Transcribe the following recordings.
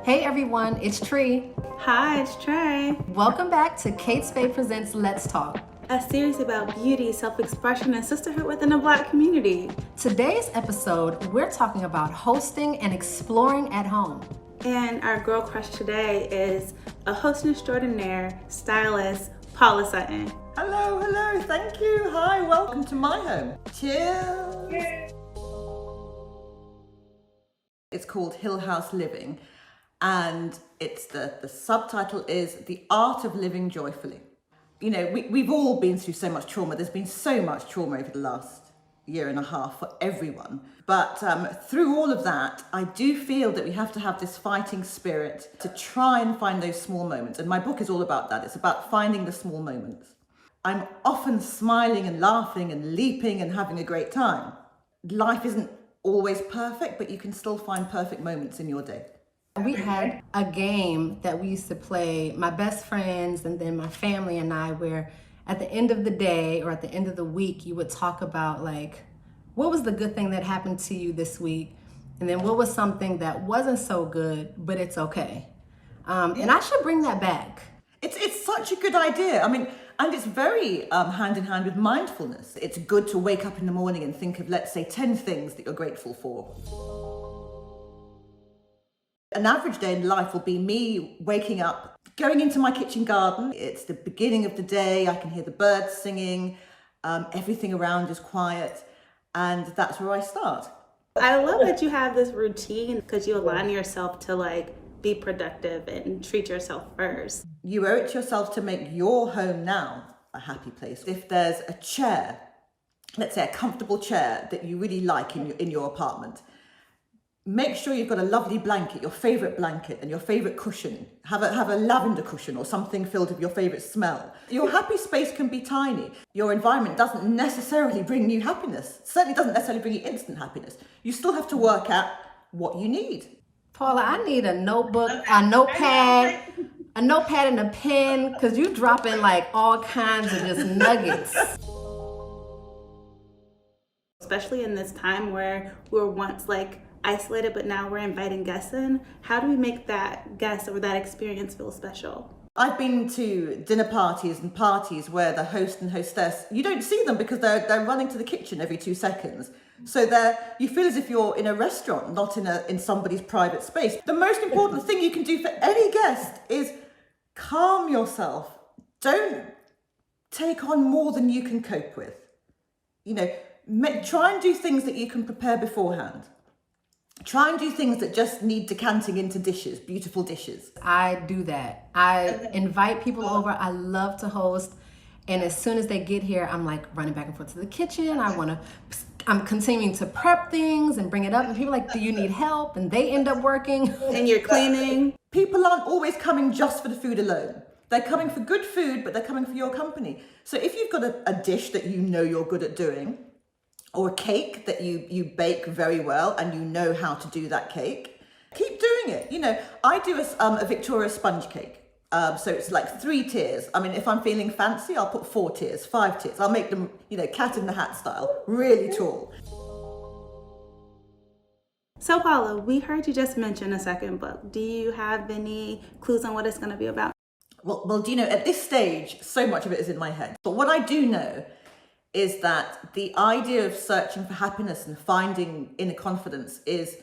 Hey everyone, it's Tree. Hi, it's Trey. Welcome back to Kate Spade Presents Let's Talk, A series about beauty, self-expression, and sisterhood within the Black community. Today's episode, we're talking about hosting and exploring at home. And our girl crush today is a host extraordinaire, stylist, Paula Sutton. Hello, thank you. Hi, welcome to my home. Cheers. It's called Hill House Living, and it's the subtitle is The Art of Living Joyfully. You know, we've all been through so much trauma. There's been so much trauma over the last year and a half for everyone. But through all of that, I do feel that we have to have this fighting spirit to try and find those small moments. And my book is all about that. It's about finding the small moments. I'm often smiling and laughing and leaping and having a great time. Life isn't always perfect, but you can still find perfect moments in your day. We had a game that we used to play, my best friends and then my family and I, where at the end of the day or at the end of the week, you would talk about like, what was the good thing that happened to you this week? And then what was something that wasn't so good, but it's okay. And I should bring that back. It's such a good idea. I mean, and it's very hand in hand with mindfulness. It's good to wake up in the morning and think of, let's say, 10 things that you're grateful for. An average day in life will be me waking up, going into my kitchen garden. It's the beginning of the day. I can hear the birds singing. Everything around is quiet. And that's where I start. I love that you have this routine because you align yourself to like be productive and treat yourself first. You owe it to yourself to make your home now a happy place. If there's a chair, let's say a comfortable chair that you really like in your apartment, make sure you've got a lovely blanket, your favorite blanket and your favorite cushion. Have a lavender cushion or something filled with your favorite smell. Your happy space can be tiny. Your environment doesn't necessarily bring you happiness. Certainly doesn't necessarily bring you instant happiness. You still have to work out what you need. Paula, I need a notebook, a notepad and a pen, because you drop in like all kinds of just nuggets. Especially in this time where we were once like isolated, but now we're inviting guests in. How do we make that guest or that experience feel special? I've been to dinner parties and parties where the host and hostess, you don't see them because they're running to the kitchen every 2 seconds. So you feel as if you're in a restaurant, not in somebody's private space. The most important thing you can do for any guest is calm yourself. Don't take on more than you can cope with. You know, try and do things that you can prepare beforehand. Try and do things that just need decanting into dishes, beautiful dishes. I do that. I invite people over. I love to host. And as soon as they get here, I'm like running back and forth to the kitchen. I'm continuing to prep things and bring it up. And people are like, do you need help? And they end up working. And you're cleaning. People aren't always coming just for the food alone. They're coming for good food, but they're coming for your company. So if you've got a dish that you know you're good at doing, or a cake that you bake very well and you know how to do that cake, keep doing it. You know, I do a Victoria sponge cake. So it's like 3 tiers. I mean, if I'm feeling fancy, I'll put 4 tiers, 5 tiers. I'll make them, you know, cat in the hat style, really tall. So Paula, we heard you just mention a second book. Do you have any clues on what it's going to be about? Well, do you know, at this stage, so much of it is in my head. But what I do know is that the idea of searching for happiness and finding inner confidence is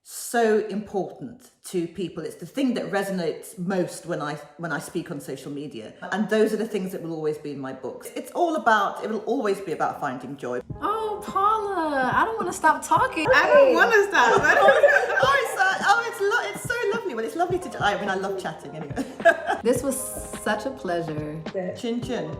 so important to people. It's the thing that resonates most when I speak on social media. And those are the things that will always be in my books. It will always be about finding joy. Oh, Paula, I don't want to stop talking. I don't want to stop. It's so lovely. Well, it's lovely to, I love chatting anyway. This was such a pleasure. Chin chin.